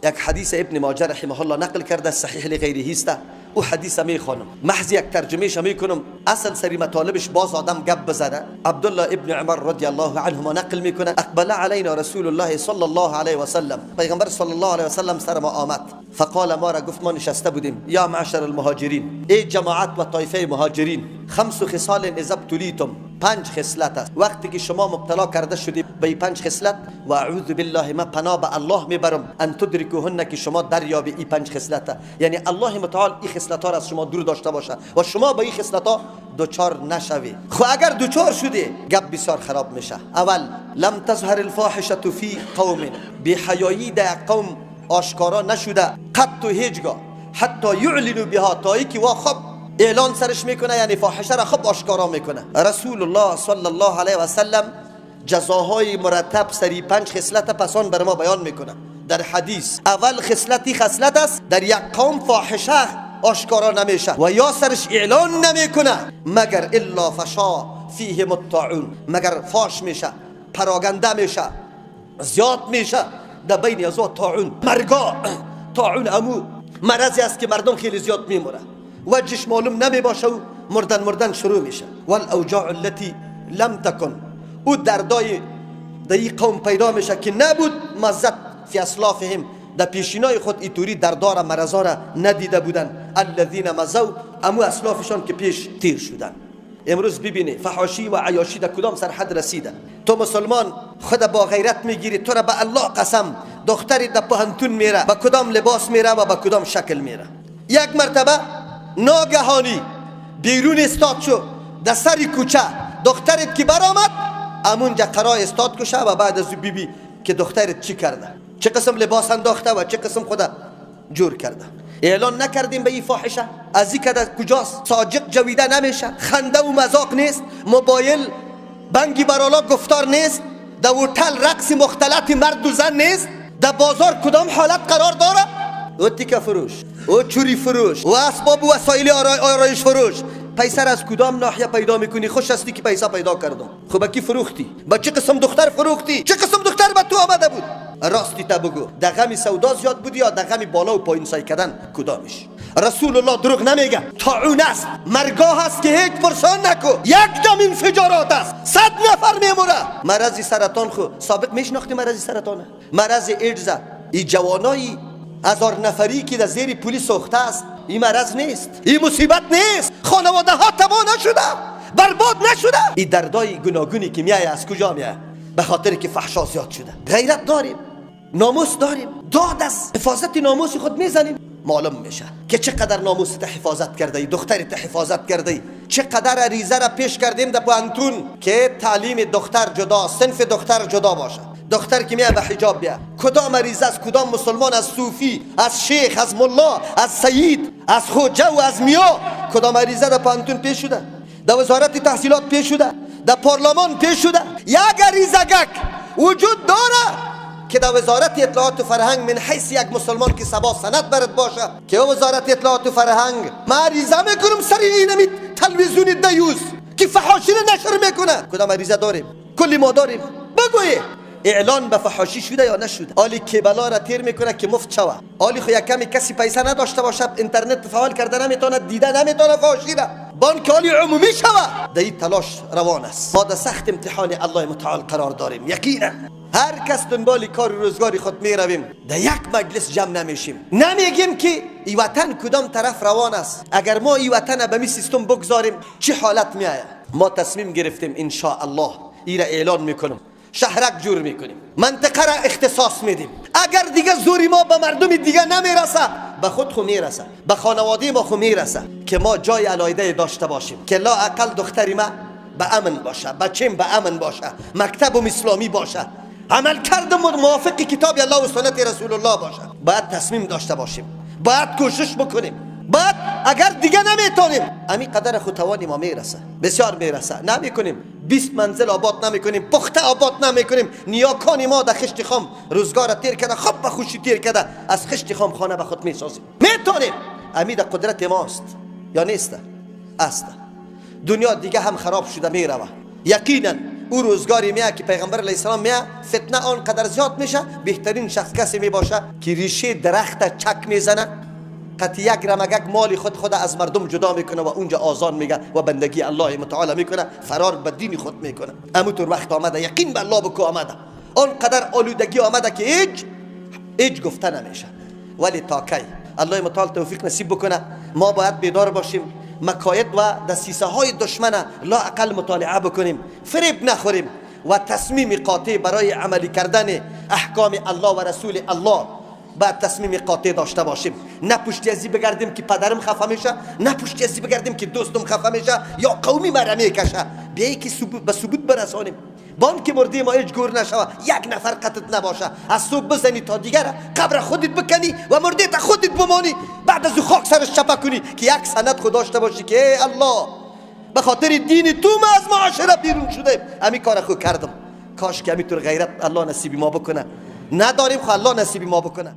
یک حدیث ابن ماجه رحمه الله نقل کرده، صحیح لغیره است. او حدیث میخوانم، محض یک ترجمهش میکنم، اصل سری مطالبش باز آدم گپ بزنه. عبدالله ابن عمر رضی الله عنهما نقل میکنه، اقبل علینا رسول الله صلی الله علیه و سلم، پیغمبر صلی الله علیه و سلم سر ما آمد. فقال، ما را گفت، ما نشسته بودیم، یا معشر المهاجرین، ای جماعت و طایفه مهاجرین، خمس خصال اذا ابتلیتم، 5 خصلت است وقتی که شما مبتلا کرده شدید به 5 خصلت، و اعوذ بالله، ما پناه به الله میبرم، ان تدرکوهن، که شما دریابی این 5 خصلت، یعنی الله متعال این خصلت ها را از شما دور داشته باشه و شما به این خصلت ها دوچار نشوی. خب اگر دوچار شدی گپ بسیار خراب میشه. اول، لم تظهر الفاحشه فی قوم، بی حیایی در قوم آشکارا نشده قط و هیچگاه، حتی یعلنوا بها، تا ای که خب اعلان سرش میکنه، یعنی فاحشه را خب آشکارا میکنه. رسول الله صلی الله علیه و سلم جزاهای مرتب سری 5 خصلت پسان بر ما بیان میکنه در حدیث. اول خصلتی خصلت است در یک قوم فاحشه آشکارا نمیشه و یا سرش اعلان نمیکنه مگر الا فشا فیه الطاعون، مگر فاش میشه، پراگنده میشه، زیاد میشه در بین ازو طاعون. مرگا طاعون امو مرضی است که مردم خیلی زیاد میموره، وجهش معلوم نمیباشه و مردن شروع میشه. والاوجاع التي لم تکن، او دردای در این قوم پیدا میشه که نبود مزد فی اسلافهم، در پیشینای خود ایطوری دردار مرضا را ندیده بودن. الذین مزوا، امو اسلافشان که پیش تیر شدن. امروز ببینی فحاشی و عیاشی در کدام سرحد رسیده. تو مسلمان خود با غیرت میگیری، تو را به الله قسم دختری در پهنتون میره، با کدام لباس میره و با کدام شکل میره. یک مرتبه ناگهانی بیرون استاد شو در سر کوچه، دخترت که برآمد امونجا قرار استاد کشه و بعد از بی که دخترت چی کرده، چه قسم لباس انداخته و چه قسم خدا جور کرده. اعلان نکردیم به این فاحشه؟ از این که کجاست؟ ساجق جویده نمیشه، خنده و مذاق نیست، موبایل بنگی برالا گفتار نیست، در هتل رقص مختلط مرد و زن نیست، در بازار کدام حالت قرار داره؟ او تیکه فروش، او چوری فروش، و اسباب و وسایل آرایش فروش. پیسر از کدام ناحیه پیدا میکنی؟ خوش هستی که پیسه پیدا کردم. خب کی فروختی؟ با چه قسم دختر فروختی؟ چه قسم دختر به تو آمده بود؟ راستی تا بگو، در غم سودا زیاد بودی یا در غم بالا و پایین سای کردن کدامش؟ رسول الله دروغ نمیگه. طاعون است، مرگاه است که هیچ پرسان نکو، یک دم انفجارات است، 100 نفر میموره. مرض سرطان خو سابق میشناختی؟ مرض سرطانه، مرض ایدز، این جوانای 1000 نفری که در زیر پلیس سوخته است، این مرض نیست، این مصیبت نیست. خانواده ها تباه نشده، برباد نشده. این دردای گوناگونی که میایه از کجا میایه؟ به خاطر که فحشا زیاد شده. غیرت داریم، ناموس داریم، داد از حفاظت ناموس خود میزنیم. معلوم میشه که چقدر ناموست حفاظت کرده ای، دخترت حفاظت کرده ای، چقدر ریزه را پیش کردیم در پانتون که تعلیم دختر جدا، صنف دختر جدا باشه. دختر که میاد به حجاب بیا، کدام ریزه از کدام مسلمان، از صوفی، از شیخ، از ملا، از سید، از خوجه و از میا، کدام ریزه در پانتون پیش شده، در وزارت تحصیلات پیش شده، در پارلمان پیش شده. یک ریزگک وجود داره که در وزارت اطلاعات و فرهنگ من حیث یک مسلمان که سبا سند برد باشه که وزارت اطلاعات و فرهنگ ما ریزه میکنم سر اینمی تلویزیون دیوز که فحاشی نشر میکنه. کدام ریزه داریم؟ کلی ما داریم. بگویی اعلان به فحاشی شده یا نشده؟ آلی کبلا را تیر میکنه که مفت شوه. آلی خو یک کمی کسی پیسه نداشته باشه، اینترنت فعال کرده نمیتونه، دیده نمیتونه فحاشی را، بانک آلی عمومی شوه. در این تلاش روان است. ما در سخت امتحان الله متعال قرار داریم. یقینا هر کس دنبال کار روزگاری خود میرویم، در یک مجلس جمع نمیشیم، نمیگیم که ای وطن کدام طرف روان است. اگر ما ای وطن به می سیستم بگذاریم چه حالت میآید؟ ما تصمیم گرفتیم ان شاء الله ای را اعلان میکنم، شهرک جور میکنیم، منطقه را اختصاص میدیم. اگر دیگه زوری ما به مردم دیگه نمیرسه، به خود خو میرسه، به خانواده ما خو میرسه که ما جای علایده داشته باشیم که لا اقل دختری ما به امن باشه، بچیم به امن باشه، مکتب اسلامی باشه، عمل کرده موافق کتاب الله و سنت رسول الله باشه. باید تصمیم داشته باشیم، باید کوشش بکنیم، باید اگر دیگه نمیتونیم همین قدر خود توانی ما میرسه، بسیار میرسه، نمیکنیم 20 منزل آباد نمیکنیم، پخته آباد نمیکنیم. نیاکان ما در خشت خام روزگار تیر کرده، خب به خوشی تیر کرده، از خشت خام خانه به خود میسازیم. میتونیم، همین در قدرت ماست یا نیست؟ است. دنیا دیگه هم خراب شده میروه. یقینا او روزگاری میاد که پیغمبر علیه السلام میاد فتنه آنقدر زیاد میشه، بهترین شخص کسی میباشه که ریشه درخت چک میزنه، قطع یک رمگک مال خود از مردم جدا میکنه و اونجا آزان میگه و بندگی الله متعال میکنه، فرار به دین خود میکنه. همونطور وقت آمده یقین به الله بکو آمده، آنقدر آلودگی آمده که هیچ گفته نمیشه. ولی تا کی؟ الله متعال توفیق نصیب بکنه. ما باید بیدار باشیم، مکاید و دسیسه های دشمن لا اقل مطالعه بکنیم، فریب نخوریم و تصمیم قاطع برای عملی کردن احکام الله و رسول الله باید تصمیم قاطع داشته باشیم. نه پشتی ازی بگردیم که پدرم خفه میشه، نه پشتی ازی بگردیم که دوستم خفه میشه یا قومی مرا میکشه. بیایی که به ثبوت برسانیم، بان که مردی ما هیچ گور نشوه، یک نفر قطت نباشه، از صبح بزنی تا دیگر قبر خودت بکنی و مردی تا خودت بمانی، بعد از او خاک سرش چپه کنی که یک سند خود داشته باشی که ای الله به خاطر دین تو ما از معاشره بیرون شده، همین کار خود کردم. کاش که همینطور غیرت الله نصیبی ما بکنه. نداریم خو الله نصیبی ما بکنه.